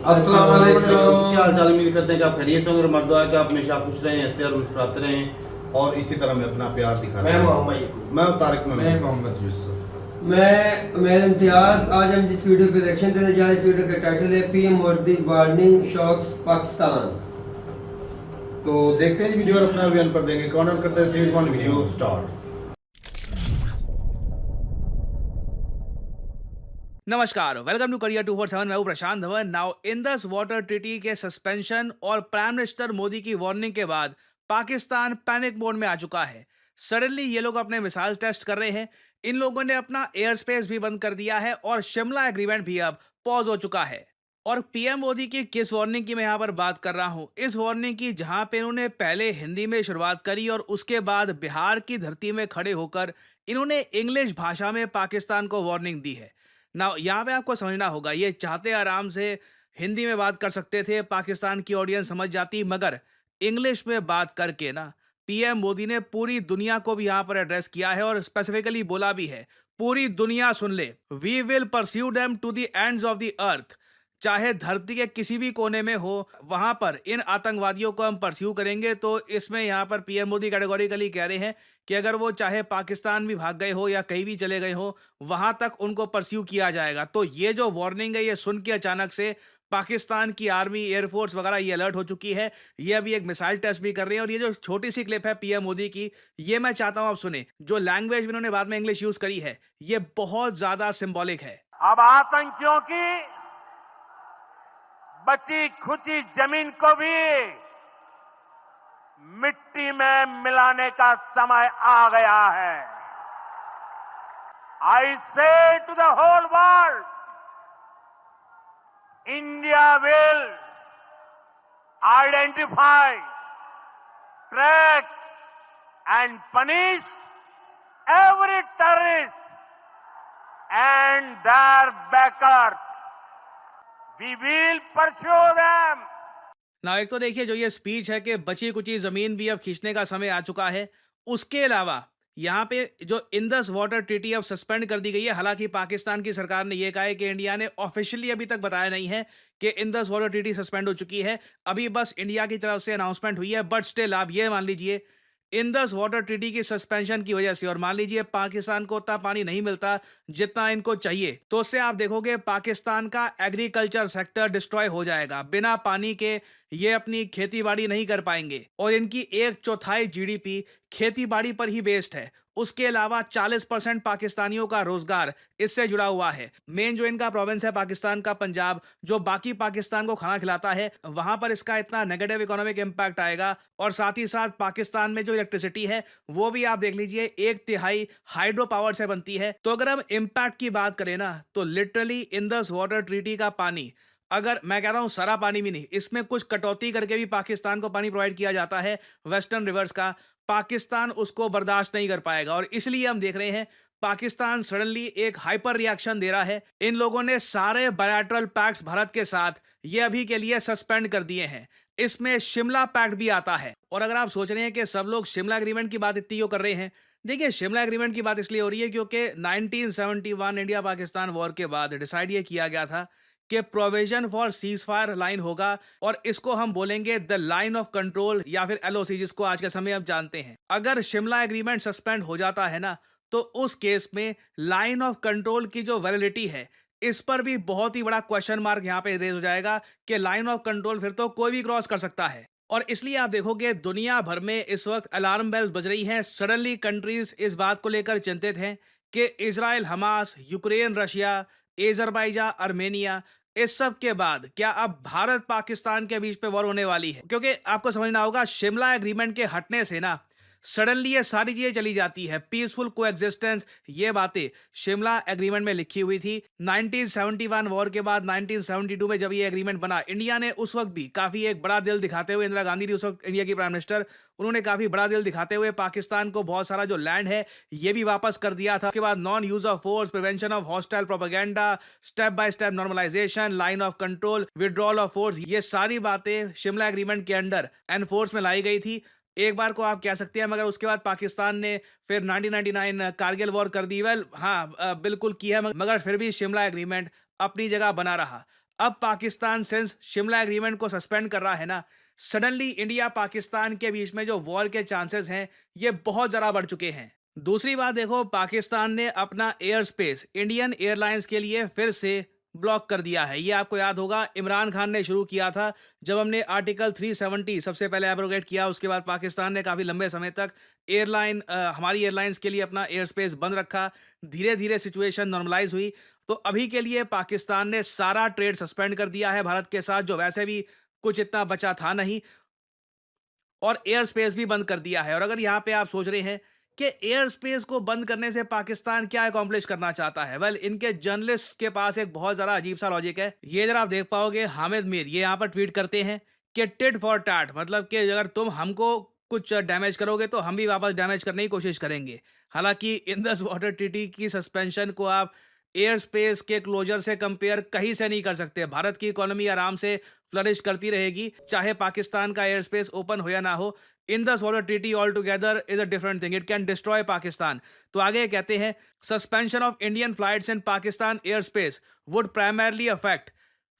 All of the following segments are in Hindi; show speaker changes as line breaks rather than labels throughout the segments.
अस्सलाम वालेकुम।
क्या हाल चाल, उम्मीद करते हैं कि आप खैरियत से होंगे। मर्दवा कि आप हमेशा खुश रहें, हंसते और मुस्कुराते रहें और इसी तरह में अपना प्यार दिखाते
मैं
रहें।
मोहम्मद यकूब।
मैं तारिक
मैं
महमूद।
मोहम्मद यूसुफ।
मैं इम्तियाज। आज हम जिस वीडियो पे रिएक्शन देने जा रहे हैं, इस वीडियो का टाइटल है PM Modi warning shocks Pakistan.
तो देखते हैं इस वीडियो और अपना रिव्यू पर देंगे। कॉर्नर करते हैं 3 1 वीडियो स्टार्ट।
नमस्कार, वेलकम टू करियर 247। मैं हूं Prashant Dhawan. Now Indus water treaty के सस्पेंशन और प्राइम मिनिस्टर मोदी की वार्निंग के बाद पाकिस्तान पैनिक मोड में आ चुका है। सडनली ये लोग अपने मिसाइल टेस्ट कर रहे हैं। इन लोगों ने अपना एयर स्पेस भी बंद कर दिया है और शिमला एग्रीमेंट भी अब पॉज हो चुका है। और पीएम मोदी की किस वार्निंग की मैं यहाँ पर बात कर रहा हूँ, इस वार्निंग की जहाँ पे इन्होंने पहले हिंदी में शुरुआत करी और उसके बाद बिहार की धरती में खड़े होकर इन्होंने इंग्लिश भाषा में पाकिस्तान को वार्निंग दी है। ना यहाँ पे आपको समझना होगा, ये चाहते आराम से हिंदी में बात कर सकते थे, पाकिस्तान की ऑडियंस समझ जाती, मगर इंग्लिश में बात करके ना पीएम मोदी ने पूरी दुनिया को भी यहाँ पर एड्रेस किया है और स्पेसिफिकली बोला भी है, पूरी दुनिया सुन ले, we will pursue them to the ends of the earth. चाहे धरती के किसी भी कोने में हो, वहां पर इन आतंकवादियों को हम परस्यू करेंगे। तो इसमें यहाँ पर पीएम मोदी कैटेगोरिकली कह रहे हैं कि अगर वो चाहे पाकिस्तान भी भाग गए हो या कहीं भी चले गए हो, वहां तक उनको परस्यू किया जाएगा। तो ये जो वार्निंग है, ये सुन के अचानक से पाकिस्तान की आर्मी, एयरफोर्स वगैरह ये अलर्ट हो चुकी है। ये अभी एक मिसाइल टेस्ट भी कर रहे हैं। और ये जो छोटी सी क्लिप है पीएम मोदी की, ये मैं चाहता हूं आप सुने। जो लैंग्वेज इन्होंने बाद में इंग्लिश यूज करी है, ये बहुत ज्यादा सिंबॉलिक है।
अब आतंकियों की बची खुची जमीन को भी मिट्टी में मिलाने का समय आ गया है। I say to the whole world, India will identify, track and punish every terrorist and their backers. We will pursue them.
ना एक तो देखिए, जो ये स्पीच है कि बची कुची जमीन भी अब खींचने का समय आ चुका है, उसके अलावा यहाँ पे जो इंदस वाटर ट्रीटी अब सस्पेंड कर दी गई है। हालांकि पाकिस्तान की सरकार ने यह कहा है कि इंडिया ने ऑफिशियली अभी तक बताया नहीं है कि इंदस वाटर ट्रीटी सस्पेंड हो चुकी है। अभी बस इंडिया की तरफ से अनाउंसमेंट हुई है। बट स्टिल आप ये मान लीजिए, इंदस वाटर ट्रीटी की सस्पेंशन की वजह से, और मान लीजिए पाकिस्तान को उतना पानी नहीं मिलता जितना इनको चाहिए, तो उससे आप देखोगे पाकिस्तान का एग्रीकल्चर सेक्टर डिस्ट्रॉय हो जाएगा। बिना पानी के ये अपनी खेती बाड़ी नहीं कर पाएंगे और इनकी 1/4 जीडीपी खेती बाड़ी पर ही बेस्ड है। उसके अलावा 40% पाकिस्तानियों का रोजगार इससे जुड़ा हुआ है। मेन जो इनका प्रोविंस है पाकिस्तान का, पंजाब, जो बाकी पाकिस्तान को खाना खिलाता है, वहां पर इसका इतना नेगेटिव इकोनॉमिक इंपैक्ट आएगा। और साथ ही साथ पाकिस्तान में जो इलेक्ट्रिसिटी है, वो भी आप देख लीजिए 1/3 हाइड्रो पावर से बनती है। तो अगर हम इंपैक्ट की बात करें ना, तो लिटरली इंदस वाटर ट्रीटी का पानी, अगर मैं कह रहा हूं सारा पानी भी नहीं, इसमें कुछ कटौती करके भी पाकिस्तान को पानी प्रोवाइड किया जाता है वेस्टर्न रिवर्स का, पाकिस्तान उसको बर्दाश्त नहीं कर पाएगा। और इसलिए हम देख रहे हैं पाकिस्तान सडनली एक हाइपर रिएक्शन दे रहा है। इन लोगों ने सारे बायलैटरल पैक्ट्स भारत के साथ ये अभी के लिए सस्पेंड कर दिए हैं। इसमें शिमला पैक्ट भी आता है। और अगर आप सोच रहे हैं कि सब लोग शिमला एग्रीमेंट की बात इतनी क्यों कर रहे हैं, देखिए शिमला एग्रीमेंट की बात इसलिए हो रही है क्योंकि 1971 इंडिया पाकिस्तान वॉर के बाद डिसाइड ये किया गया था कि provision for cease fire line होगा और इसको हम बोलेंगे द लाइन ऑफ कंट्रोल या फिर एलओसी, जिसको आज के समय आप जानते हैं। अगर शिमला एग्रीमेंट सस्पेंड हो जाता है ना, तो उस केस में लाइन ऑफ कंट्रोल की जो वैलिडिटी है, इस पर भी बहुत ही बड़ा क्वेश्चन मार्क यहाँ पे रेज हो जाएगा कि लाइन ऑफ कंट्रोल फिर तो कोई भी क्रॉस कर सकता है। और इसलिए आप देखोगे दुनिया भर में इस वक्त अलार्म बेल्स बज रही हैं। सडनली कंट्रीज इस बात को लेकर चिंतित हैं कि Israel, Hamas, Ukraine, Russia, Azerbaijan, Armenia, इस सब के बाद क्या अब भारत पाकिस्तान के बीच पे वॉर होने वाली है। क्योंकि आपको समझना होगा, शिमला एग्रीमेंट के हटने से ना सडनली ये सारी चीजें चली जाती है। पीसफुल कोएग्जिस्टेंस, ये बातें शिमला एग्रीमेंट में लिखी हुई थी। 1971 वॉर के बाद 1972 में जब ये एग्रीमेंट बना, इंडिया ने उस वक्त भी काफी एक बड़ा दिल दिखाते हुए, इंदिरा गांधी थी उस वक्त इंडिया की प्राइम मिनिस्टर, उन्होंने काफी बड़ा दिल दिखाते हुए पाकिस्तान को बहुत सारा जो लैंड है ये भी वापस कर दिया था। उसके बाद non use of force, prevention of hostile propaganda, step by step normalisation, line of control, withdrawal of force, ये सारी बातें शिमला एग्रीमेंट के अंडर एनफोर्स में लाई गई थी। एक बार को आप कह सकते हैं, मगर उसके बाद पाकिस्तान ने फिर 1999 कारगिल वॉर कर दी। वेल हाँ, बिल्कुल की है, मगर फिर भी शिमला एग्रीमेंट अपनी जगह बना रहा। अब पाकिस्तान सिंस शिमला एग्रीमेंट को सस्पेंड कर रहा है ना, सडनली इंडिया पाकिस्तान के बीच में जो वॉर के चांसेस हैं ये बहुत ज़्यादा बढ़ चुके हैं। दूसरी बात देखो, पाकिस्तान ने अपना एयर स्पेस इंडियन एयरलाइंस के लिए फिर से ब्लॉक कर दिया है। ये आपको याद होगा, इमरान खान ने शुरू किया था जब हमने आर्टिकल 370 सबसे पहले एब्रोगेट किया, उसके बाद पाकिस्तान ने काफ़ी लंबे समय तक हमारी एयरलाइंस के लिए अपना एयर स्पेस बंद रखा। धीरे धीरे सिचुएशन नॉर्मलाइज हुई, तो अभी के लिए पाकिस्तान ने सारा ट्रेड सस्पेंड कर दिया है भारत के साथ, जो वैसे भी कुछ इतना बचा था नहीं, और एयर स्पेस भी बंद कर दिया है। और अगर यहाँ पे आप सोच रहे हैं कि एयर स्पेस को बंद करने से पाकिस्तान क्या अकॉम्प्लिश करना चाहता है, वेल इनके जर्नलिस्ट के पास एक बहुत ज़्यादा अजीब सा लॉजिक है। ये जरा आप देख पाओगे, हामिद मीर ये यहाँ पर ट्वीट करते हैं कि टिट फॉर टैट, मतलब कि अगर तुम हमको कुछ डैमेज करोगे तो हम भी वापस डैमेज करने की कोशिश करेंगे। हालांकि इंडस वाटर ट्रीटी की सस्पेंशन को आप एयर स्पेस के क्लोजर से कंपेयर कहीं से नहीं कर सकते। भारत की इकोनॉमी आराम से फ्लरिश करती रहेगी, चाहे पाकिस्तान का एयर स्पेस ओपन हो या ना हो। Indus water treaty all together is a different thing, it can destroy Pakistan. तो आगे कहते हैं, suspension of Indian flights in Pakistan air space would primarily affect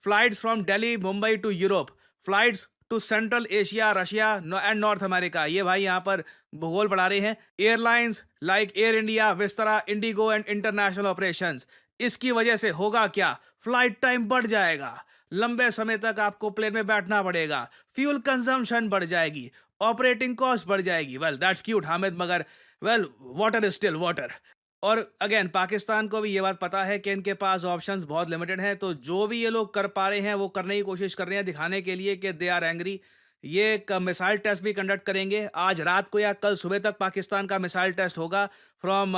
flights from Delhi Mumbai to Europe, flights to central Asia, Russia and north America. ये भाई यहाँ पर भूगोल बढ़ा रहे हैं। Airlines like Air India, Vistara, IndiGo and international operations, इसकी वजह से होगा क्या, फ्लाइट टाइम बढ़ जाएगा, लंबे समय तक आपको प्लेन में बैठना पड़ेगा, फ्यूल कंजम्पशन बढ़ जाएगी, ऑपरेटिंग कॉस्ट बढ़ जाएगी। वेल दैट्स क्यूट हामिद, मगर well water is still water. और अगेन पाकिस्तान को भी ये बात पता है कि इनके पास ऑप्शंस बहुत लिमिटेड हैं, तो जो भी ये लोग कर पा रहे हैं वो करने की कोशिश कर रहे हैं, दिखाने के लिए कि दे आर एंग्री। ये एक मिसाइल टेस्ट भी कंडक्ट करेंगे आज रात को या कल सुबह तक। पाकिस्तान का मिसाइल टेस्ट होगा फ्रॉम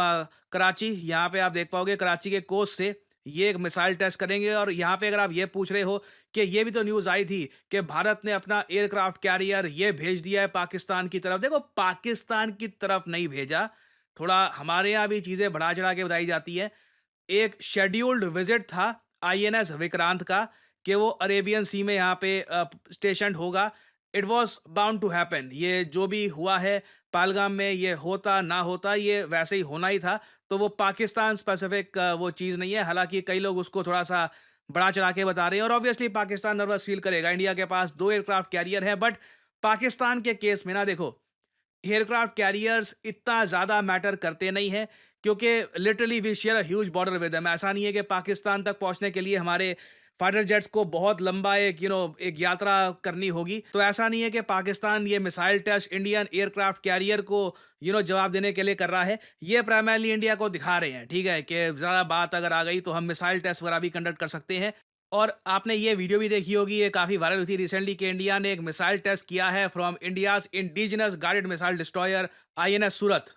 कराची। यहाँ पे आप देख पाओगे कराची के कोस्ट से ये एक मिसाइल टेस्ट करेंगे। और यहाँ पे अगर आप ये पूछ रहे हो कि ये भी तो न्यूज़ आई थी कि भारत ने अपना एयरक्राफ्ट कैरियर ये भेज दिया है पाकिस्तान की तरफ, देखो पाकिस्तान की तरफ नहीं भेजा, थोड़ा हमारे यहाँ भी चीज़ें बढ़ा चढ़ा के बताई जाती है। एक शेड्यूल्ड विजिट था INS विक्रांत का कि वो अरेबियन सी में यहाँ पे स्टेशन होगा। It was bound to happen, ये जो भी हुआ है पहलगाम में, ये होता ना होता ये वैसे ही होना ही था। तो वो पाकिस्तान स्पेसिफिक वो चीज़ नहीं है, हालांकि कई लोग उसको थोड़ा सा बड़ा चढ़ा के बता रहे हैं। और ऑब्वियसली पाकिस्तान नर्वस फील करेगा, इंडिया के पास 2 एयरक्राफ्ट कैरियर है। बट पाकिस्तान के केस में ना देखो, एयरक्राफ्ट कैरियर्स इतना ज़्यादा मैटर करते नहीं हैं, क्योंकि literally we share a huge border with them. ऐसा नहीं है कि पाकिस्तान तक पहुंचने के लिए हमारे फाइटर जेट्स को बहुत लंबा एक यात्रा करनी होगी। तो ऐसा नहीं है कि पाकिस्तान ये missile test Indian aircraft carrier को जवाब देने के लिए कर रहा है। ये प्राइमरली इंडिया को दिखा रहे हैं, ठीक है, कि ज़्यादा बात अगर आ गई तो हम मिसाइल टेस्ट वगैरह भी कंडक्ट कर सकते हैं। और आपने ये वीडियो भी देखी होगी, ये काफ़ी वायरल हुई थी रिसेंटली, कि इंडिया ने एक मिसाइल टेस्ट किया है from India's indigenous guided missile destroyer INS Surat.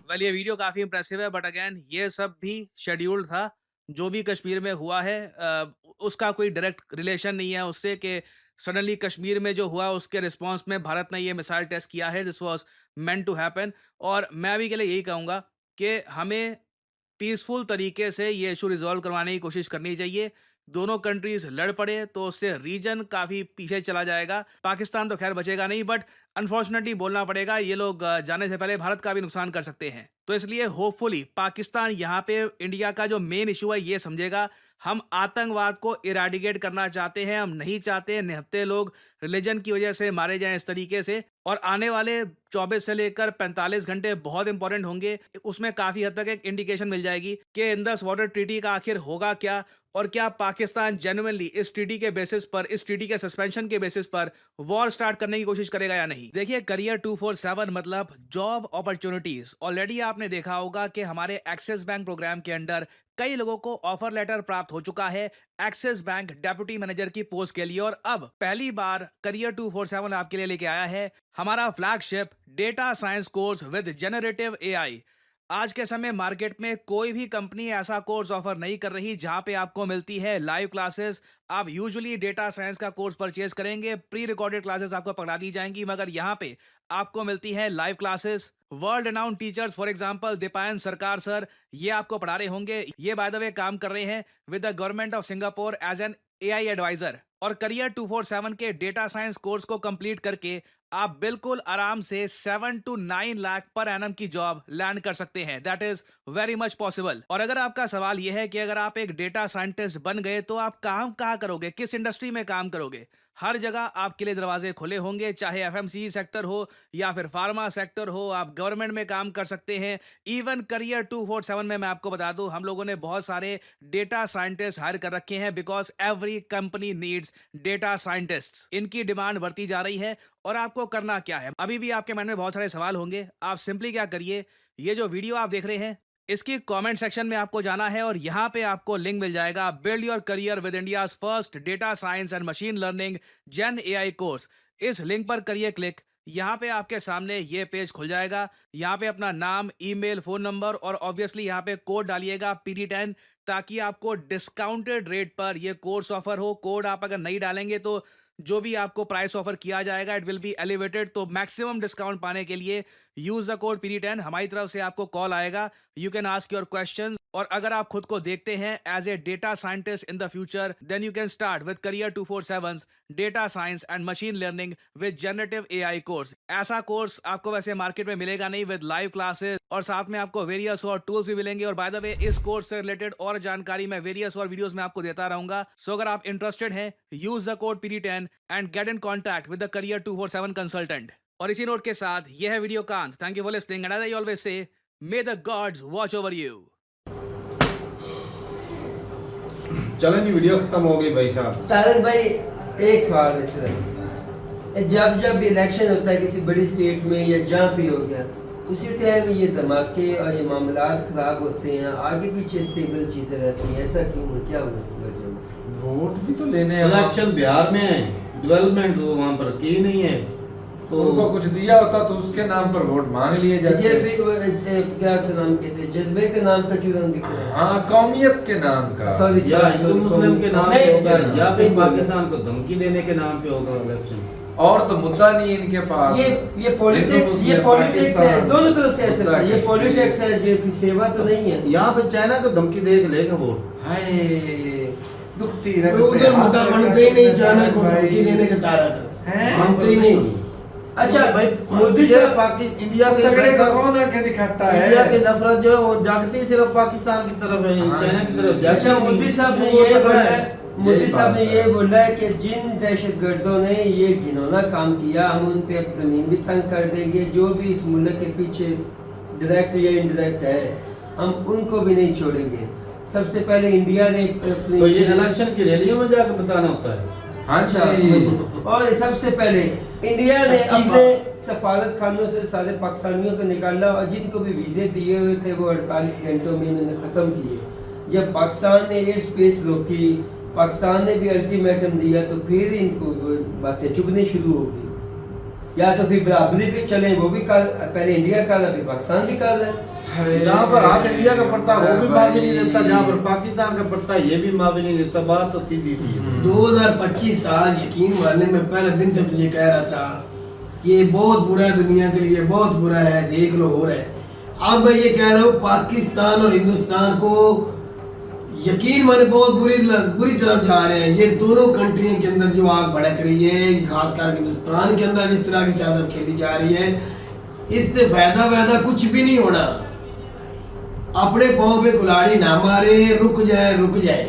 Well ये वीडियो काफ़ी इंप्रेसिव है, बट अगेन ये सब भी शेड्यूल्ड था। जो भी कश्मीर में हुआ है उसका कोई डायरेक्ट रिलेशन नहीं है उससे कि सडनली कश्मीर में जो हुआ उसके रिस्पांस में भारत ने ये मिसाइल टेस्ट किया है। This was meant to happen. और मैं अभी के लिए यही कहूँगा कि हमें पीसफुल तरीके से ये इशू रिजॉल्व करवाने की कोशिश करनी चाहिए। दोनों कंट्रीज लड़ पड़े तो उससे रीजन काफ़ी पीछे चला जाएगा। पाकिस्तान तो खैर बचेगा नहीं, बट अनफॉर्चुनेटली बोलना पड़ेगा, ये लोग जाने से पहले भारत का भी नुकसान कर सकते हैं। तो इसलिए होपफुली पाकिस्तान यहाँ पे इंडिया का जो मेन इशू है ये समझेगा। हम आतंकवाद को इराडिकेट करना चाहते हैं, हम नहीं चाहते निहत्थे लोग रिलीजन की वजह से मारे जाएं इस तरीके से। और आने वाले 24 से लेकर 45 घंटे बहुत इंपॉर्टेंट होंगे, उसमें काफ़ी हद तक एक इंडिकेशन मिल जाएगी कि इंडस वाटर ट्रीटी का आखिर होगा क्या, और क्या पाकिस्तान जेन्युइनली इस ट्रीटी के बेसिस पर, इस ट्रीटी के सस्पेंशन के बेसिस पर वॉर स्टार्ट करने की कोशिश करेगा या नहीं। देखिए, करियर 247 मतलब जॉब अपॉर्चुनिटीज। ऑलरेडी आपने देखा होगा कि हमारे एक्सिस बैंक प्रोग्राम के अंडर कई लोगों को ऑफर लेटर प्राप्त हो चुका है एक्सिस बैंक डेप्यूटी मैनेजर की पोस्ट के लिए। और अब पहली बार करियर 247 आपके लिए लेके आया है हमारा flagship data science course with generative AI। आज के समय मार्केट में कोई भी कंपनी ऐसा कोर्स ऑफर नहीं कर रही जहां पे आपको मिलती है लाइव क्लासेस। आप यूजुअली डेटा साइंस का कोर्स परचेज करेंगे, प्री रिकॉर्डेड क्लासेस आपको पकड़ा दी जाएंगी, मगर यहाँ पे आपको मिलती है live classes. World renowned teachers for example Deepayan सरकार सर, ये आपको पढ़ा रहे होंगे। ये बाय द वे काम कर रहे हैं with the government of Singapore as an AI advisor. और करियर 247 के डेटा साइंस कोर्स को कंप्लीट करके आप बिल्कुल आराम से 7 to 9 लाख पर एनम की जॉब लैंड कर सकते हैं। That is very much possible. और अगर आपका सवाल यह है कि अगर आप एक डेटा साइंटिस्ट बन गए तो आप काम कहाँ करोगे, किस इंडस्ट्री में काम करोगे, हर जगह आपके लिए दरवाजे खुले होंगे, चाहे एफएमसीजी सेक्टर हो या फिर फार्मा सेक्टर हो, आप गवर्नमेंट में काम कर सकते हैं। इवन करियर 247 में मैं आपको बता दूं, हम लोगों ने बहुत सारे डेटा साइंटिस्ट हायर कर रखे हैं because every company needs data scientists. इनकी डिमांड बढ़ती जा रही है। और आपको करना क्या है, अभी भी आपके मन में बहुत सारे सवाल होंगे। आप सिंपली क्या करिए, ये जो वीडियो आप देख रहे हैं इसकी कमेंट सेक्शन में आपको जाना है और यहां पे आपको लिंक मिल जाएगा build your career with India's first data science and machine learning gen AI course. इस लिंक पर करिए क्लिक। यहाँ पे आपके सामने ये पेज खुल जाएगा। यहाँ पे अपना नाम, ईमेल, फोन नंबर और ऑब्वियसली यहाँ पे कोड डालिएगा PD10, ताकि आपको डिस्काउंटेड रेट पर ये कोर्स ऑफर हो। कोड आप अगर नहीं डालेंगे तो जो भी आपको प्राइस ऑफर किया जाएगा इट विल बी एलिवेटेड। तो मैक्सिमम डिस्काउंट पाने के लिए यूज द कोड PD10। हमारी तरफ से आपको कॉल आएगा, you can ask your questions. और अगर आप खुद को देखते हैं as a data scientist in the future, then you can start with career 247 data science and machine learning with generative AI course. ऐसा कोर्स आपको वैसे मार्केट में मिलेगा नहीं, विद लाइव क्लासेस और साथ में आपको वेरियस और टूल्स भी मिलेंगे। और बाय द वे इस कोर्स से रिलेटेड और जानकारी मैं वेरियस और वीडियोस में आपको देता रहूंगा। सो अगर आप इंटरेस्टेड हैं, use the code PD10 and get in contact with the career 247 consultant. और इसी नोट के साथ यह है वीडियो का अंत। Thank you for listening and as I always say, may the gods watch over you.
चलें जी, वीडियो खत्म हो गई भाई साहब।
तारक भाई एक सवाल है सर, जब इलेक्शन होता है किसी बड़ी स्टेट में या जहाँ भी हो गया, उसी टाइम ये धमाके और ये मामलात खराब होते हैं, आगे पीछे स्टेबल चीजें रहती हैं, ऐसा क्यों है, क्या होगा इस वजह में?
वोट भी तो लेने हैं।
इलेक्शन बिहार में है, डेवलपमेंट तो वहाँ पर की नहीं है, तो
उनको कुछ दिया होता तो उसके नाम पर वोट मांग लिए जाते।
क्या से नाम कहते हैं, जज्बे के नाम का चुनाव दिख रहा है।
हाँ, कौमियत के नाम का।
सॉरी
या हिंदू मुस्लिम के नाम पे
नहीं,
होगा या फिर
नहीं,
पाकिस्तान को धमकी देने के नाम पे होगा इलेक्शन।
और तो मुद्दा नहीं इनके पास।
ये पॉलिटिक्स है, दोनों तरफ से ऐसा है। ये पॉलिटिक्स है, ये सेवा तो नहीं है।
यहाँ पे चाइना को धमकी दे के लेगा वोट।
हाय, दुखती
उधर मुद्दा बनते ही नहीं, चाइना को धमकी देने के तारक बनते ही नहीं।
अच्छा
भाई,
मोदी साहब
पाकिस्तान इंडिया के
तगड़े का कौन आके दिखाता है?
इंडिया की नफरत जो है वो जागती सिर्फ पाकिस्तान की तरफ है, चाइना की तरफ।
अच्छा, मोदी साहब ने ये बोला है, मोदी साहब ने ये बोला है कि जिन दहशतगर्दों ने ये घिनौना काम किया, हम उन पे अब जमीन भी तंग कर देंगे। जो भी इस मुल्क के पीछे डायरेक्ट या इनडायरेक्ट है, हम उनको भी नहीं छोड़ेंगे। सबसे पहले इंडिया ने
तो ये इलेक्शन की रैलियों में जाकर बताना होता है।
हाँ जी।
और सबसे पहले इंडिया ने अपने सफारत खानों से सारे पाकिस्तानियों को निकाला और जिनको भी वीजे दिए हुए थे वो 48 घंटों में इन्होंने खत्म किए। जब पाकिस्तान ने एयर स्पेस रोकी, पाकिस्तान ने भी अल्टीमेटम दिया, तो फिर इनको बातें चुभनी शुरू होगी। या तो फिर बराबरी पे चले, वो भी कल, पहले इंडिया कल, अभी पाकिस्तान भी कल है।
जहाँ पर हाथ इंडिया का पड़ता वो भी माफी नहीं देता, जहाँ पर पाकिस्तान का पड़ता ये भी माफी नहीं देता। बात तो सीधी सी है।
2025 साल यकीन मानने में पहले दिन से तुझे कह रहा था ये बहुत बुरा है, दुनिया के लिए बहुत बुरा है, देख लो हो रहा है। अब मैं ये कह रहा हूँ पाकिस्तान और हिंदुस्तान को यकीन माने बहुत बुरी तरफ जा रहे हैं। ये दोनों कंट्रियों के अंदर जो आग भड़क रही है, खासकर हिंदुस्तान के अंदर जिस तरह की सियासत खेली जा रही है, इससे फायदा कुछ भी नहीं होना। अपने पाँव पे कुल्हाड़ी ना मारे, रुक जाए।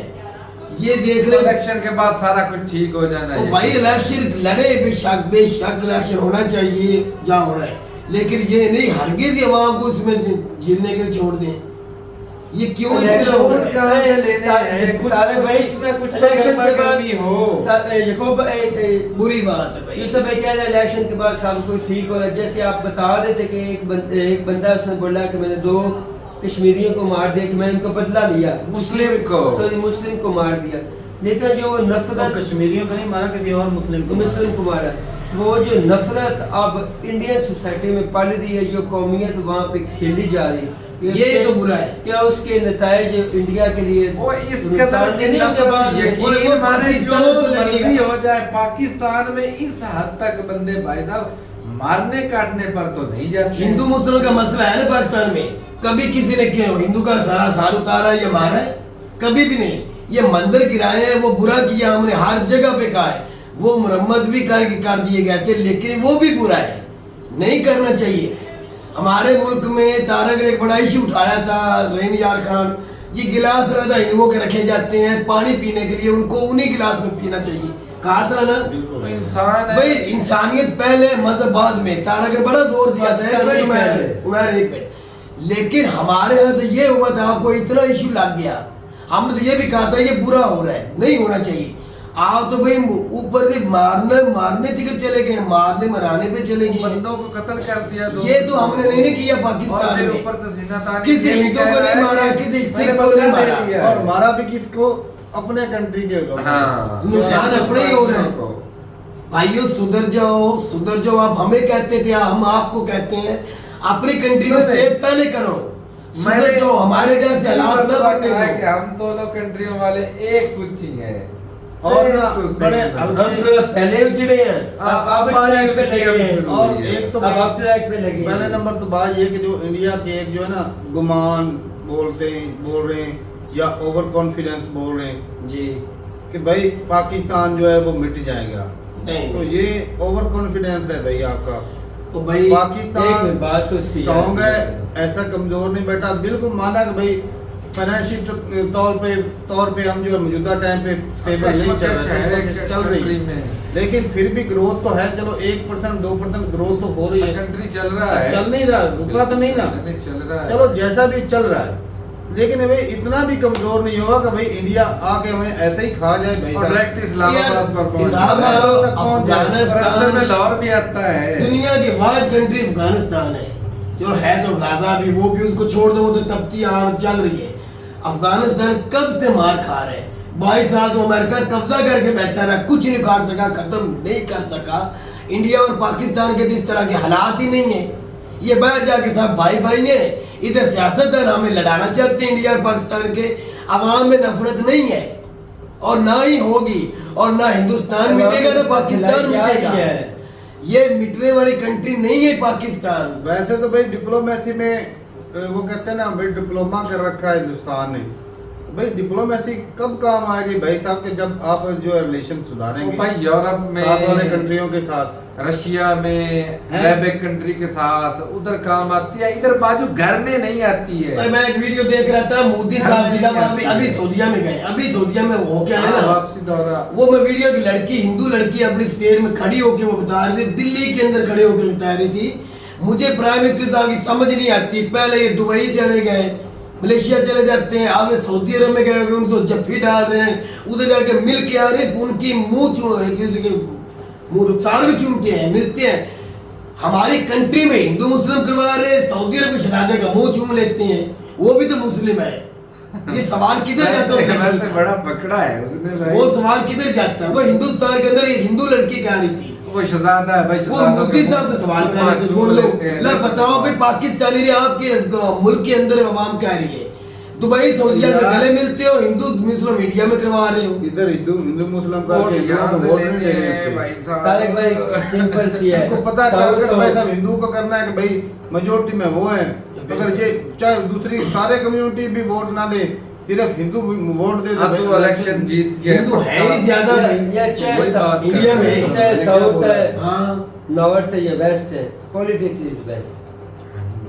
ये देख ले,
इलेक्शन के बाद सारा कुछ ठीक हो जाना है।
भाई इलेक्शन लड़े, बेशक इलेक्शन होना चाहिए जहाँ होना है, लेकिन ये नहीं हरगिज़ अवाम को उसमें झेलने के लिए छोड़ दें। ये क्यों
कहाँ से लेने हैं? कुछ
भाई
इसमें कुछ
इलेक्शन के बाद
हो।
बुरी बात है भाई।
ये सब क्या है, इलेक्शन के बाद सब कुछ ठीक हो रहा है। जैसे आप बता रहे थे कि एक बंदा उसने बोला कि मैंने 2 कश्मीरियों को मार दिया, कि मैंने उनको बदला लिया, मुस्लिम को मार दिया। लेकिन जो नफरत,
कश्मीरियों को नहीं मारा, किसी और मुस्लिम
को मारा, वो जो नफरत अब इंडियन सोसाइटी में पल रही है, जो कौमियत वहाँ पे खेली जा रही है,
ये तो बुरा है।
क्या उसके नताइज इंडिया के लिए
वो इस कदर की नफरत, यकीन माने जो मर्जी हो जाए, पाकिस्तान में इस हद तक बंदे भाई साहब मारने काटने पर तो नहीं जाते।
हिंदू मुस्लिम का मसला है ना पाकिस्तान में, कभी किसी ने क्या हिंदू का सारा सार उतारा है या मारा है? कभी भी नहीं। ये मंदिर गिराए हैं, वो बुरा किया हमने, हर जगह पे कहा है। वो मरम्मत भी कर दिए गए थे, लेकिन वो भी बुरा है, नहीं करना चाहिए। हमारे मुल्क में तारक ने एक बड़ा इशू उठाया था, रहीम यार खान, ये गिलास रहता हिंदुओं के रखे जाते हैं पानी पीने के लिए, उनको उन्हीं गिलास में पीना चाहिए, कहा था ना।
वो इंसान है
भाई इंसानियत पहले मजहब बाद में, तारक ने बड़ा जोर दिया था उमर एक मिनट। लेकिन हमारे यहाँ तो ये हुआ था, आपको इतना इशू लग गया, हमने तो ये भी कहा था ये बुरा हो रहा है, नहीं होना चाहिए। आप तो भाई ऊपर से मारने तक चले गए, मारने मराने पे चले गए,
बंदों को कत्ल कर दिया।
ये तो हमने नहीं किया पाकिस्तान में,
ऊपर से सीना तानी
किसी हिंदू को नहीं मारा, किसी सिख को नहीं मारा,
और मारा भी किसको, अपने कंट्री के लोग।
हाँ,
नुकसान अपने ही हो रहा है। भाइयों सुधर जाओ। आप हमें कहते थे, हम आपको कहते हैं अपनी कंट्री को सेव पहले करो, सुधर जाओ, हमारे जैसे हालात ना बनने दो।
कि हम दोनों कंट्रियों वाले एक कुछ ही है,
और ना बड़े
हम तो पहले उजड़े हैं, अब ट्रैक पे लगे हैं।
और एक तो
अब आप ट्रैक पे लगे हैं।
पहले नंबर तो बात ये कि जो इंडिया के एक जो है ना गुमान बोल रहे हैं या ओवर कॉन्फिडेंस बोल रहे हैं
जी
कि भाई पाकिस्तान जो है वो मिट जाएगा,
नहीं,
तो ये ओवर कॉन्फिडेंस है भाई आपका।
तो भाई
पाकिस्तान
बात तो उसकी
स्ट्रॉन्ग है, ऐसा कमजोर नहीं बैठा, बिल्कुल माना कि भाई फाइनेंशियल तौर पे हम जो है मौजूदा टाइम पे स्टेबल नहीं चल रही
में,
लेकिन फिर भी ग्रोथ तो है। चलो 1% 2% ग्रोथ तो हो रही है,
कंट्री चल रहा है,
चल नहीं रहा, रुका तो नहीं ना,
नहीं चल रहा है।
चलो जैसा भी चल रहा है, लेकिन भाई इतना भी कमजोर नहीं होगा कि भाई इंडिया आके हमें ऐसे ही खा जाए भाई
और
साहब।
डायरेक्ट इस्लामाबाद पर पहुंच
हिसाब
जाए।
लगाओ,
रास्ते में
अफगानिस्तान
लाहौर भी आता है।
दुनिया की वाहिद कंट्री अफगानिस्तान है, जो है तो गाजा भी, वो भी उसको छोड़ दो, वो तो तपती आग चल रही है। अफगानिस्तान कब से मार खा रहे हैं, 22 साल तो अमेरिका कब्जा करके बैठा रहा, कुछ नहीं कर सका, खत्म नहीं कर सका। इंडिया और पाकिस्तान के इस तरह के हालात ही नहीं है, ये बाहर जाके सब भाई है, इधर सियासतदान हमें लड़ाना चाहते हैं। इंडिया और पाकिस्तान के अवाम में नफरत नहीं है और ना ही होगी, और ना हिंदुस्तान मिटेगा ना पाकिस्तान मिटेगा, ये मिटने वाली कंट्री नहीं है पाकिस्तान।
वैसे तो भाई डिप्लोमेसी में वो कहते हैं ना भाई डिप्लोमा कर रखा है हिंदुस्तान ने, भाई डिप्लोमेसी कब काम आएगी भाई साहब के, जब आप जो रिलेशन सुधारेंगे
भाई यूरोप में
साथ वाले कंट्रियों के साथ,
रशिया में, अरेबिक कंट्री के साथ उधर काम आती है, इधर बाजू घर में नहीं आती है।
मैं एक वीडियो देख रहा था मोदी साहब की, जब अभी सऊदीया में गए, अभी सऊदीया में हो क्या है ना
वापसी दौरा,
वो मैं वीडियो की लड़की, हिंदू लड़की अपनी स्टेज में खड़ी होकर वो बता रही थी, दिल्ली के अंदर खड़े होकर बता रही थी, मुझे प्राइम मिनिस्टर साहब की समझ नहीं आती, पहले ये दुबई चले गए, मलेशिया चले जाते हैं, अब सऊदी अरब में गए, उनको जफ्फी डाल रहे हैं, उधर जाके मिल के आ रहे, उनकी मुंह रुखसार भी चूमते हैं, मिलते हैं। हमारी कंट्री में हिंदू मुस्लिम करवा रहे, सऊदी अरब में शहजादे का मुंह चूम लेते हैं, वो भी तो मुस्लिम है। ये सवाल किधर जाता है?
वैसे बड़ा पकड़ा है उसने भाई।
वो सवाल किधर जाता है? वो हिंदुस्तान के अंदर एक हिंदू लड़की कह रही थी,
वो शहजादा है भाई,
वो मोदी साहब से सवाल कर रहे थे, बोल लो ला बताओ भाई, पाकिस्तानी ने आपके मुल्क के अंदर अवाम कह रही है, दुबई सऊदीया से गले मिलते हो, हिंदू मुस्लिम इंडिया में करवा रहे हो,
इधर हिंदू मुस्लिम
वोट
करके
यहाँ से
वोट
लेने
नहीं देने
हैं
से।
भाई साहब।
तारक भाई सिंपल सी है,
आपको पता है टारगेट भाई साहब हिंदू को करना है कि भाई मेजोरिटी में वो है, अगर ये चाहे दूसरी सारे कम्युनिटी भी वोट ना दे, सिर्फ हिंदू वोट दे
हाँ, तो इलेक्शन जीत गए।
हिंदू है ही ज्यादा
ये
नहीं
चाहे
वही बात
इंडिया में
ईस्ट है, साउथ है,
हाँ।
नॉर्थ है या वेस्ट है, पॉलिटिक्स इज बेस्ट।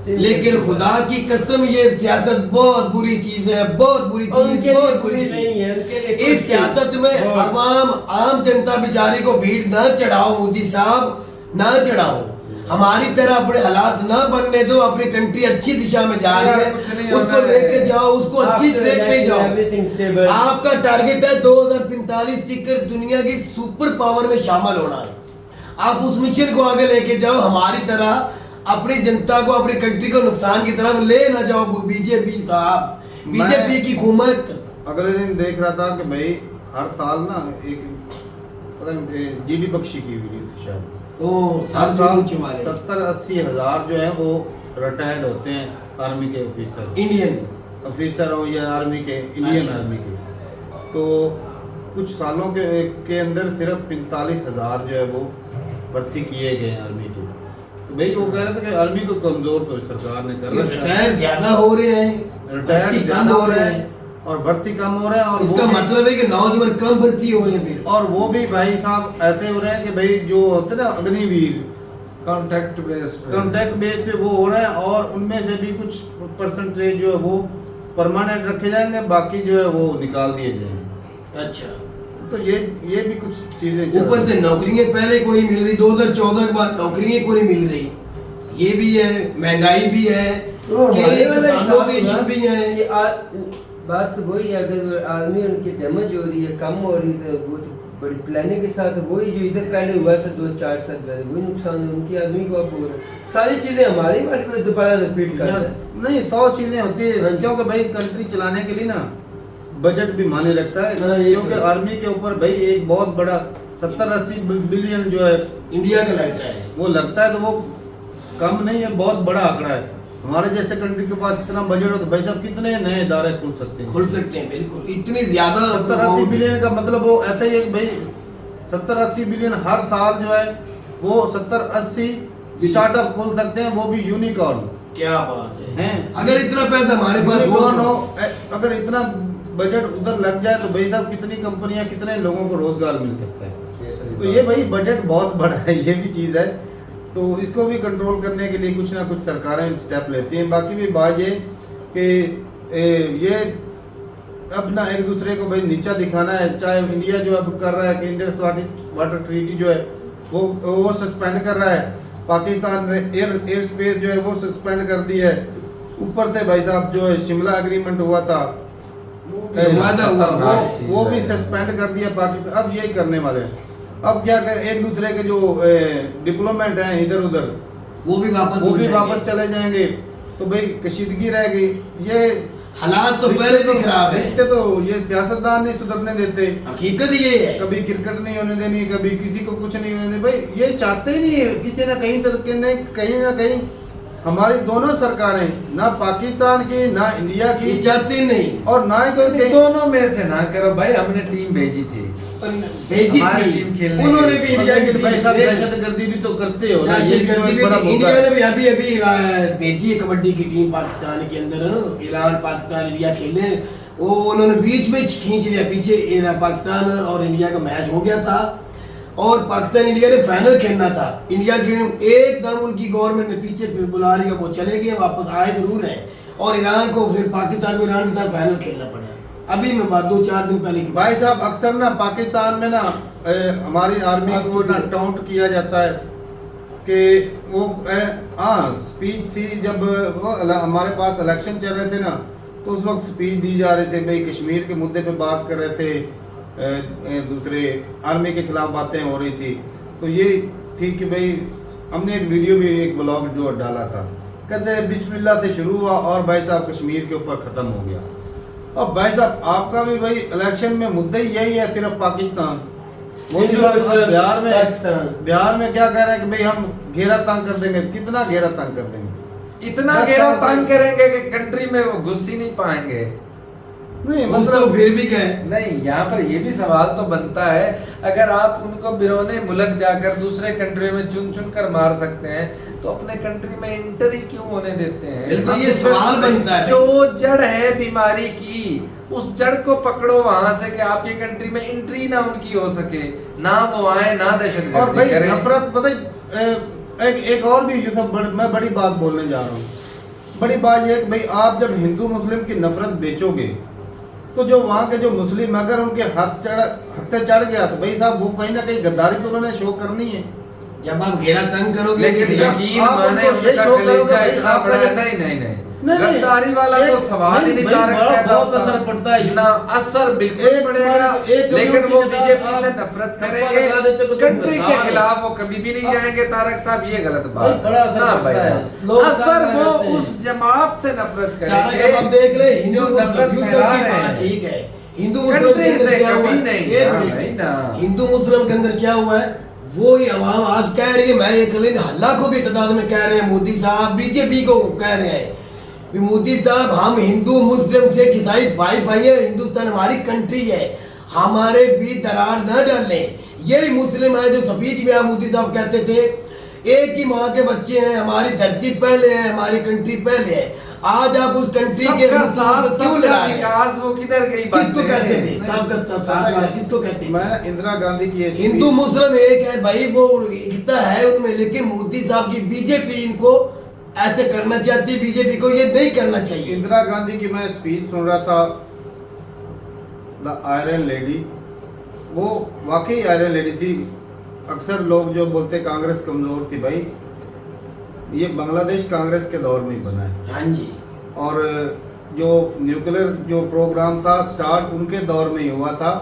लेकिन खुदा की कसम ये सियासत बहुत बुरी चीज है, बहुत बुरी चीज, बहुत बुरी
नहीं
चीज।
है उनके लिए,
इस सियासत में अवाम आम जनता बेचारी को भीड़ ना चढ़ाओ, मोदी साहब ना चढ़ाओ, हमारी तरह अपने हालात ना बनने दो, अपनी कंट्री अच्छी दिशा में जा रही है, उसको लेके जाओ, उसको अच्छी ट्रैक पे जाओ। आपका टारगेट है 2045 तक दुनिया की सुपर पावर में शामिल होना, आप उस मिशन को आगे लेके जाओ, हमारी तरह अपनी जनता को, अपनी कंट्री को नुकसान की तरफ ले ना जाओ। बीजेपी साहब, बीजेपी की हुकूमत।
अगले दिन देख रहा था कि भाई हर साल ना एक पता नहीं जीडी बख्शी की वीडियो थी शायद, हर साल 70-80 हजार जो है वो रिटायर्ड होते हैं आर्मी के ऑफिसर,
इंडियन
ऑफिसर हो या आर्मी के, इंडियन
अच्छा।
आर्मी के, तो कुछ सालों के अंदर सिर्फ 45 हजार जो है वो भर्ती किए गए आर्मी के। तो भाई वो कह रहे थे कि आर्मी को कमजोर तो सरकार ने कर रखा है,
रिटायर ज्यादा हो रहे हैं,
रिटायर्ड
अच्छी
ज्यादा
कम
हो रहे हैं, और भर्ती कम हो रहे हैं। और
इसका मतलब है कि नौजवान कम भर्ती हो रहे हैं फिर,
और वो भी भाई साहब ऐसे हो रहे हैं कि भाई जो होते हैं ना अग्निवीर,
कॉन्ट्रैक्ट बेस
पे वो हो रहे हैं, और उनमें से भी कुछ परसेंटेज जो है वो परमानेंट रखे जाएंगे, बाकी जो है वो निकाल दिए जाएंगे।
अच्छा
तो ये भी कुछ चीजें
ऊपर से नौकरियां पहले कोई नहीं मिल रही, 2014 के बाद नौकरियां कोई नहीं मिल रही, ये भी है, महंगाई भी है,
तो हमारे वाला
किसानों के
हिसाब
इशू भी है।
ये बात तो वही है, अगर आर्मी उनकी डैमेज हो रही है, कम हो रही है, तो वो तो बड़ी प्लानिंग के साथ वही जो इधर पहले हुआ था 2-4 साल पहले, वही नुकसान है उनकी आदमी को। अब हो रहा है सारी चीजें हमारी वाली को दोबारा रिपीट कर रहा है।
नहीं 100 चीजें होती है,
हाँ।
क्योंकि भाई कंट्री चलाने के लिए ना बजट भी माने रखता है,
हाँ, ये
क्योंकि
तो है।
आर्मी के ऊपर भाई एक बहुत बड़ा 70-80 बिलियन जो है
इंडिया का लगता है,
वो लगता है, तो वो कम नहीं है, बहुत बड़ा आंकड़ा है। हमारे जैसे कंट्री के पास इतना बजट हो तो भाई साहब कितने नए इदारे खुल सकते हैं,
खुल सकते हैं बिल्कुल, इतनी ज्यादा
70-80 बिलियन का मतलब वो ऐसा ही है कि भाई 70-80 बिलियन हर साल जो है वो 70-80 स्टार्टअप खोल सकते हैं, वो भी यूनिकॉर्न।
क्या बात है,
हैं?
अगर इतना पैसा हमारे पास हो
यूनिकॉर्न
तो-
हो, अगर इतना बजट उधर लग जाए तो भाई साहब कितनी कंपनियां, कितने लोगों को रोजगार मिल सकता है। तो ये भाई बजट बहुत बड़ा है, ये भी चीज़ है, तो इसको भी कंट्रोल करने के लिए कुछ ना कुछ सरकारें स्टेप लेती हैं। बाकी भी बात ये कि ये अब ना एक दूसरे को भाई नीचा दिखाना है, चाहे इंडिया जो अब कर रहा है कि इंडियन वाटर ट्रीटी जो है वो सस्पेंड कर रहा है, पाकिस्तान ने एयर स्पेस जो है वो सस्पेंड कर दी है, ऊपर से भाई साहब जो है शिमला एग्रीमेंट हुआ था
वादा हुआ,
वो भी सस्पेंड कर दिया पाकिस्तान। अब यही करने वाले हैं, अब क्या कर एक दूसरे के जो डिप्लोमेट हैं इधर उधर
वो भी
वापस चले जाएंगे, तो भाई कशीदगी रहेगी। ये
हालात तो पहले भी खराब है,
रिश्ते तो ये सियासतदान नहीं सुधरने देते,
हकीकत ये है।
कभी क्रिकेट नहीं होने देनी, कभी किसी को कुछ नहीं होने देनी, भाई ये चाहते ही नहीं है किसी ना कहीं तरीके ने, कहीं ना कहीं हमारी दोनों सरकारें, ना पाकिस्तान की ना इंडिया की,
ये चाहते नहीं,
और ना ही कोई
दोनों में से ना करो भाई। हमने टीम भेजी थी,
भेजी
हमारी
थी
टीम खेलने
उन्होंने
के
भी
लिए।
इंडिया की
भाई साहब
टीम
दहशतगर्दी भी तो करते हो ना, ये भी तो
दहशतगर्दी
एक
भी
बड़ा मुद्दा
इंडिया
है।
ने भी अभी भेजी है कबड्डी की टीम पाकिस्तान के अंदर, ईरान पाकिस्तान इंडिया खेलने, वो उन्होंने बीच में खींच लिया, पीछे पाकिस्तान और इंडिया का मैच हो गया था, और पाकिस्तान इंडिया ने फाइनल खेलना था, इंडिया की एकदम उनकी गवर्नमेंट ने पीछे बुला रही है, वो चले गए, वापस आए जरूर है, और ईरान को फिर पाकिस्तान को ईरान के साथ फाइनल खेलना पड़ा। अभी मैं बात 2-4 दिन पहले की
भाई साहब अक्सर ना पाकिस्तान में ना हमारी आर्मी को ना टाउंट किया जाता है कि वो स्पीच थी जब वो हमारे पास इलेक्शन चल रहे थे ना, तो उस वक्त स्पीच दी जा रहे थे, भाई कश्मीर के मुद्दे पे बात कर रहे थे, दूसरे आर्मी के खिलाफ बातें हो रही थी, तो ये थी कि भाई हमने एक वीडियो भी एक ब्लॉग जो डाला था, कहते हैं बिस्मिल्लाह से शुरू हुआ और भाई साहब कश्मीर के ऊपर ख़त्म हो गया। अब भाई साहब आपका भी भाई इलेक्शन में मुद्दा ही यही है, सिर्फ पाकिस्तान। मोदी साहब बिहार में क्या कह रहे हैं कि भाई हम घेरा तंग कर देंगे, कितना घेरा तंग कर देंगे,
इतना घेरा तंग करेंगे कि कंट्री में वो घुस ही नहीं पाएंगे।
नहीं
उस तो फिर भी कहे
नहीं, यहाँ पर ये भी सवाल तो बनता है, अगर आप उनको बिरोने मुल्क जाकर दूसरे कंट्री में चुन चुन कर मार सकते हैं, तो अपने कंट्री में इंटर ही क्यों होने देते हैं?
बिल्कुल ये सवाल बनता है।
जो जड़ है बीमारी की, उस जड़ को पकड़ो वहां से कि आपकी कंट्री में एंट्री ना उनकी हो सके, ना वो आए, ना
और
दहशतगर्दी
भाई
करें।
नफरत पता एक और भी यूसुफ मैं बड़ी बात बोलने जा रहा हूँ। बड़ी बात यह है कि भाई आप जब हिंदू मुस्लिम की नफरत बेचोगे, तो जो वहाँ के जो मुस्लिम अगर उनके हक चढ़ गया, तो भाई साहब वो कहीं ना कहीं गद्दारी तो उन्होंने शो करनी है।
जब आप घेरा तंग करोगे,
लेकिन
तो
यकीन
आप
माने
उनको ये
उनका
शो करोगे
कलेजा
भाई
इतना
आपका
बड़ा है।
ये-
नहीं नहीं
नहीं,
गद्दारी वाला तो सवाल ही नहीं
भाई,
तारक
बड़ा-
पैदा
बहुत
होता।
असर पड़ता है।
ना असर बिल्कुल
एक
पड़ेगा,
बार- एक
लेकिन
कम्युनिटी
वो
के साथ
बीजेपी से
आप
नफरत
ठप्पा
करेंगे,
लगा देते तो तुम
कंट्री के
गद्दार
खिलाफ वो कभी भी नहीं जाएंगे। तारक साहब ये गलत
भाई,
बात
बड़ा असर
ना
पड़ता
भाई,
है। लोग
असर
साथ
वो
रहते हैं।
उस जमात से नफरत
तारक
करेंगे
अब देख ले, हिंदू
जो
मुस्लिम
नफरत
युद्ध
फैला
की
रहे
बात
हैं।
ठीक है, हिंदू मुस्लिम
कंट्री
के अंदर
से
क्या हुआ
कभी
है?
नहीं,
एक
हाँ
मिनट।
भाई ना।
हिंदू मुस्लिम के अंदर क्या हुआ है, वो ही अवाम आज कह रही है, मैं एक लाखों की तादाद में कह रहे हैं, मोदी साहब बीजेपी को कह रहे हैं कि मोदी साहब हम हिंदू मुस्लिम से ईसाई भाई भाई है, हिंदुस्तान हमारी कंट्री है, हमारे बीच दरार न डालें। यही मुस्लिम है जो स्पीच में मोदी साहब कहते थे एक ही माँ के बच्चे हैं, हमारी धरती पहले है, हमारी कंट्री पहले है। आज आप उस कंट्री के
सबका
मुस्लिमों
साथ
को क्यों
सबका
लड़ा रहे हैं?
विकास वो किधर गई
किसको
बातें?
कहते थे सबका साथ वाला किसको कहते थे?
मैं इंदिरा गांधी की एक
हिंदू मुस्लिम एक है भाई, वो कितना है उनमें, लेकिन मोदी साहब की बीजेपी इनको ऐसे करना चाहती है, बीजेपी को ये नहीं करना चाहिए।
इंदिरा गांधी की मैं स्पीच सुन रहा था, द आयरन लेडी, वो वाकई आयरन लेडी थी। अक्सर लोग जो बोलते कांग्रेस कमजोर थी, भाई ये बांग्लादेश कांग्रेस के दौर में ही बना है।
हाँ जी।
और जो न्यूक्लियर जो प्रोग्राम था स्टार्ट उनके दौर में ही हुआ था,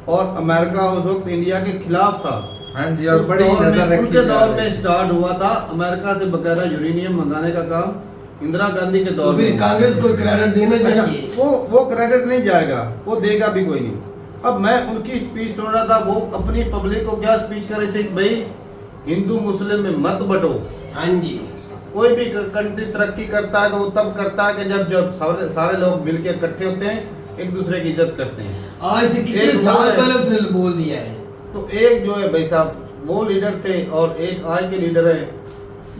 और अमेरिका उस वक्त इंडिया के खिलाफ था।
हाँ जी, और
उस
बड़ी
दौर में,
नजर रखी
उनके
जा
दौर
रही
में
है।
स्टार्ट हुआ था। अमेरिका से बकायदा यूरेनियम मंगाने का काम इंदिरा गांधी के
तो
दौर
फिर
में।
कांग्रेस को क्रेडिट देना
अच्छा,
चाहिए।
वो क्रेडिट नहीं जाएगा, वो देगा भी कोई नहीं। अब मैं उनकी स्पीच सुन रहा था, वो अपनी पब्लिक को क्या स्पीच कर रहे थे कि भाई हिंदू मुस्लिम में मत बटो।
हाँ जी।
कोई भी कंट्री तरक्की करता है तो वो तब करता है कि जब सारे लोग मिलकर इकट्ठे होते हैं, एक दूसरे की इज्जत करते हैं।
आज से कितने
एक वो
साल
है।
पहले उसने बोल दिया है।
तो एक जो है भाई साहब वो लीडर थे, और एक आज के लीडर है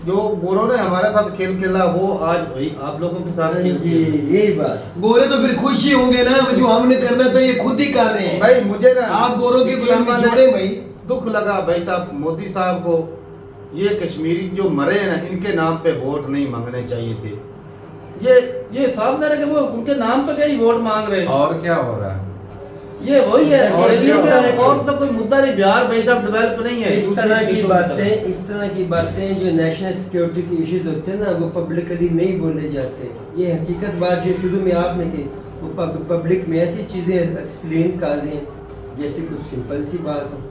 जो गोरों ने हमारे साथ खेल खेला, वो आज भाई आप लोगों के साथ खेल
जी
खेल।
यही बात।
गोरे तो फिर खुश ही होंगे ना, जो हमने करना था ये खुद ही कर रहे हैं।
भाई मुझे ना
आप गोरों की गुलामी
मैंने
छोड़े भाई।
दुख लगा भाई साहब मोदी साहब को, ये कश्मीरी जो मरे हैं ना, इनके नाम पे वोट नहीं मांगने चाहिए थे। ये साफ कह रहे कि वो उनके नाम पे कहीं वोट मांग रहे हैं।
और क्या हो रहा है?
ये वही है,
और
दिल्ली
क्या
में
हो रहा है?
और तो कोई मुद्दा नहीं। बिहार भाई साहब डेवलप नहीं है।
इस तरह की बातें जो नेशनल सिक्योरिटी के इश्यूज होते हैं ना, वो पब्लिकली नहीं बोले जाते। ये हकीकत बात जो शुरू में आपने की, वो पब्लिक में ऐसी चीजें एक्सप्लेन कर दें जैसे कुछ सिंपल सी बात हो।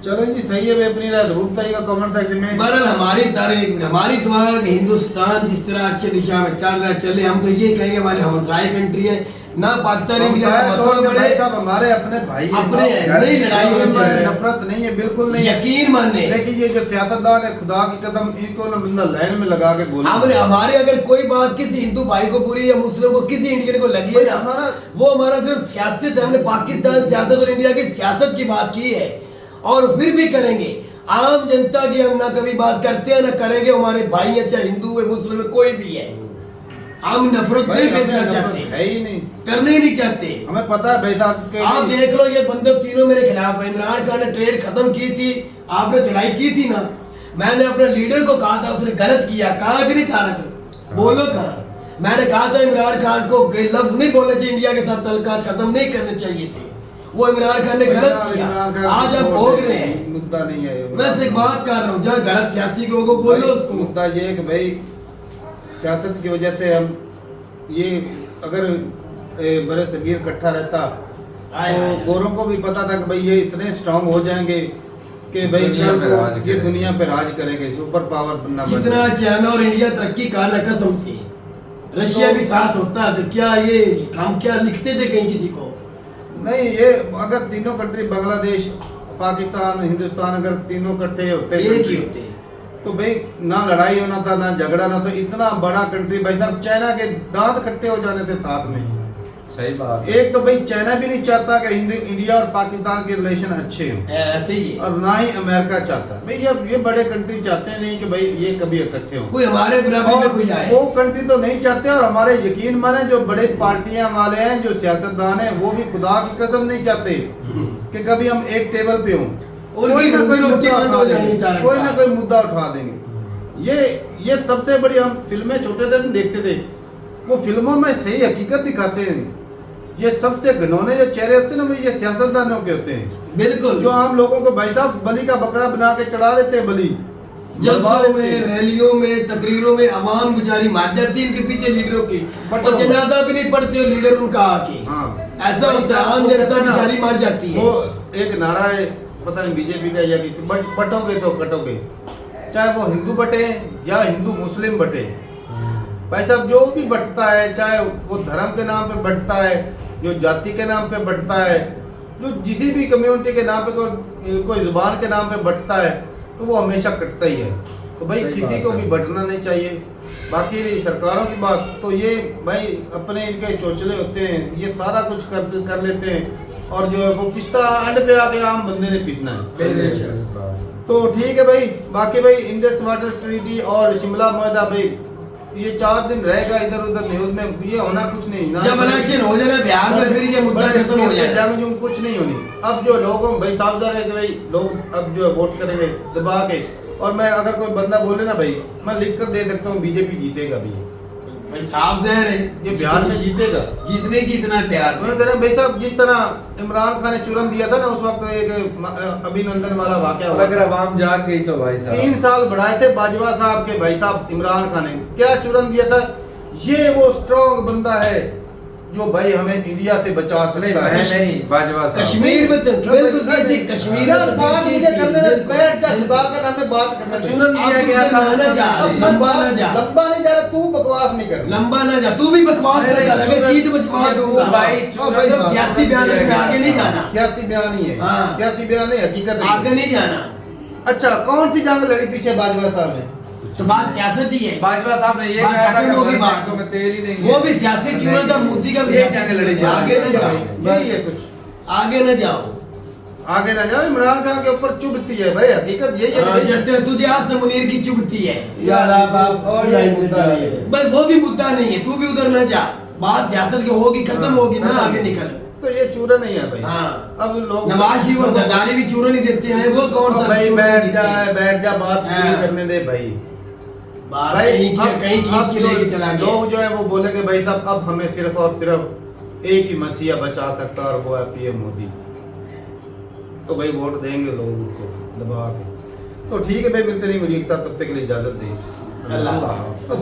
चलो जी, सही है। मैं अपनी राय जरूर बताइएगा कमेंट सेक्शन में।
बहरहाल हमारी दुआ है कि हिंदुस्तान जिस तरह अच्छे दिशा में चल रहा है चले। हम तो ये कहेंगे हमारे हमसाए कंट्री है ना, पाकिस्तान इंडिया का मसला
भाई
बड़े
साहब हमारे अपने भाई हैं।
अपने हैं, नहीं लड़ाई होनी चाहिए।
नफरत नहीं है, बिल्कुल नहीं है।
यकीन माने।
लेकिन ये जो सियासतदान है, खुदा की कसम, इनको ना बंदा लाइन में लगा के बोले।
हमारे अगर कोई बात किसी हिंदू भाई को बुरी या मुस्लिम को किसी इंडियन को लगी है ना, वो हमारा सिर्फ सियासत है। हमने पाकिस्तान सियासत और इंडिया की सियासत की बात की है, और फिर भी करेंगे। आम जनता की हम ना कभी बात करते हैं ना करेंगे। हमारे भाई है, चाहे हिंदू है मुस्लिम है कोई भी है, हम नफरत नहीं बेचना चाहते,
है ही नहीं,
करने ही नहीं चाहते।
हमें पता है भाई साहब के।
आप देख लो, ये बंदे तीनों मेरे खिलाफ है। इमरान खान ने ट्रेड खत्म की थी, आपने चढ़ाई की थी ना, मैंने अपने लीडर को कहा था उसने गलत किया, कहा कि नहीं तारक? बोलो कहा। मैंने कहा था इमरान खान को लफ्ज नहीं बोलने चाहिए, इंडिया के साथ तल्लुकात खत्म नहीं करने चाहिए थे। वो इमरान खान ने गलत किया, आज आप भोग रहे हैं।
मुद्दा नहीं है।
मैं एक बात कर रहा हूँ, जहाँ गलत सियासी को बोलो उसको।
मुद्दा ये है कि भाई सियासत की वजह से हम ये अगर बड़े सगीर इकट्ठा रहता तो गोरों को भी पता था कि भाई ये इतने स्ट्रांग हो जाएंगे कि भाई कल को ये दुनिया पे राज करेंगे, सुपर पावर बनना।
जितना चाइना और इंडिया तरक्की कर रहा कसम से, रशिया भी साथ होता तो क्या ये हम क्या लिखते थे कहीं किसी को?
नहीं, ये अगर तीनों कंट्री बांग्लादेश, पाकिस्तान, हिंदुस्तान अगर तीनों इकट्ठे होते
एक ही होते
तो भाई ना लड़ाई होना था ना झगड़ा ना, तो इतना बड़ा कंट्री भाई साहब चाइना के दांत खट्टे हो जाने थे साथ में।
सही बात।
एक तो भाई चाइना भी नहीं चाहता कि इंडिया और पाकिस्तान के रिलेशन अच्छे हों,
ऐसे ही है।
और ना ही अमेरिका चाहता। भाई ये बड़े कंट्री चाहते नहीं कि भाई ये कभी इकट्ठे हों।
कोई हमारे बराबरी में कोई आए,
वो कंट्री तो नहीं चाहते, और हमारे यकीन माने जो बड़े पार्टियां वाले हैं, जो सियासतदान हैं, वो भी खुदा की कसम नहीं चाहते कि कभी हम एक टेबल पे हों।
उनकी रोटी बंद हो जानी है,
कोई ना कोई मुद्दा उठा देंगे। ये सबसे बड़ी, हम फिल्में छोटे थे देखते थे, वो फिल्मों में सही हकीकत दिखाते हैं। ये सबसे घिनौने जो चेहरे होते हैं ना, ये सियासतदानों के होते हैं।
बिल्कुल,
जो आम लोगों को भाई साहब बलि का बकरा बना के चढ़ा देते हैं। बलि
जलसों में, रैलियों में, तकरीरों में आवाम बेचारी मार जाती है इनके पीछे लीडरों की, और जनाजा भी नहीं पढ़ते हो लीडर उनका आके।
हाँ,
ऐसा होता है, आम जनता बेचारी मार जाती है।
वो एक नारा है, पता नहीं बीजेपी का या किसी, बट बटोगे तो कटोगे, चाहे वो हिंदू बटे या हिंदू मुस्लिम बटे। भाई साहब जो भी बटता है, चाहे वो धर्म के नाम पे बटता है, जो जाति के नाम पे बटता है, जो किसी भी कम्युनिटी के नाम पे कोई जुबान के नाम पे बटता है, तो वो हमेशा कटता ही है। तो भाई किसी को भी बटना नहीं चाहिए। बाकी रही सरकारों की बात, तो ये भाई अपने इनके चोचले होते हैं, ये सारा कुछ कर लेते हैं, और जो है वो पिस्ता एंड पे आके आम बंदे ने पीसना है। तो ठीक है भाई। बाकी भाई इंडस वाटर ट्रीटी और शिमला मुआहदा भाई ये 4 दिन रहेगा इधर उधर न्यूज में, ये होना कुछ नहीं ना।
जब इलेक्शन हो जाए बिहार में फिर ये मुद्दा खत्म हो जाएगा,
जंग जुंग कुछ नहीं होनी। अब जो लोगों में भाई सावधान है कि भाई लोग अब जो वोट करेंगे दबा के, और मैं अगर कोई बंदा बोले ना भाई मैं लिख कर दे सकता हूँ बीजेपी जीतेगा भी,
भाई साफ जहर है,
ये बिहार में जीतेगा।
जीतने की इतना तैयार
मैं कह रहा हूं भाई साहब, जिस तरह इमरान खान ने चूरन दिया था ना उस वक्त, एक अभिनंदन वाला वाकया
और
हुआ,
अगर आवाम जाग गई तो भाई साहब
3 साल बढ़ाए थे बाजवा साहब के भाई साहब इमरान खान ने, क्या चूरन दिया था, ये वो स्ट्रॉन्ग बंदा है जो भाई हमें इंडिया से बचा
नहीं
सकता है।
नहीं बाजवा साहब
कश्मीर में तो बिल्कुल दी थी, कश्मीर
यार
में
बात मुझे करने दे, बैठ जा सुधाकर हमें बात करने दे।
चूरन दिया
अब
गया
उधर
था
ना जा,
अब
लंबा ना जा,
लंबा नहीं जा रहा, तू बकवास नहीं कर।
लंबा ना जा, तू भी बकवास
नहीं,
कर, अगर
चूरन-
की तो बकवास
ये
दूंगा
भाई
हाँ,
चूरन
भाई,
दिया
सियासी
गया
बयान लेकर
था।
आगे नहीं जाना,
सियासी बयान ही है,
हाँ।
सियासी बयान है, हकीकत है।
आगे नहीं जाना,
अच्छा कौन सी जंग लड़ी पीछे बाजवा साहब ने?
तो बात सियासत ही है,
बाजवा साहब ने ये
बात
कहा था
खत्म
कि
होगी
हमारे
बात।
बैंकों में तेल ही नहीं है।
वो भी सियासी चूरन था, मोदी का भी
एक जगह लड़ी
सियासी, आगे न जाओ,
यही है कुछ,
आगे न जाओ।
आगे ना जाओ। इमरान खान के ऊपर चुभती है भाई, हकीकत यही है
हाँ,
भाई।
जैसे तुझे आज से मुनीर की चुभती है,
यार आप और
ये
लाइन में
मुद्दा
जा
नहीं
रहे
है।
हैं।
बस वो भी मुद्दा नहीं है, तू भी उधर न जा, बात सियासत की होगी, खत्म होगी ना, आगे निकल।
तो ये चूरन नहीं है भाई।
हाँ।
अब लोग
नवाज शरीफ और जरदारी भी चूरन ही देते हैं, वो कौन
अब
सा
भाई
चूरन
बैठ
देते
जा,
हैं?
बैठ जा, बात पूरी
हाँ।
करने दे भाई।
बात
भाई
कहीं खींच के लेके चला गया।
लोग जो है वो बोलेंगे भाई साहब अब हमें सिर्फ और सिर्फ एक ही मसीहा बचा सकता है और वो है पीएम मोदी। तो भाई वोट देंगे लोग उसको दबा के। तो ठीक है भाई, मिलते नहीं मुझे एक साथ, तब तक के लिए इजाजत दें।
अल्लाह।
तो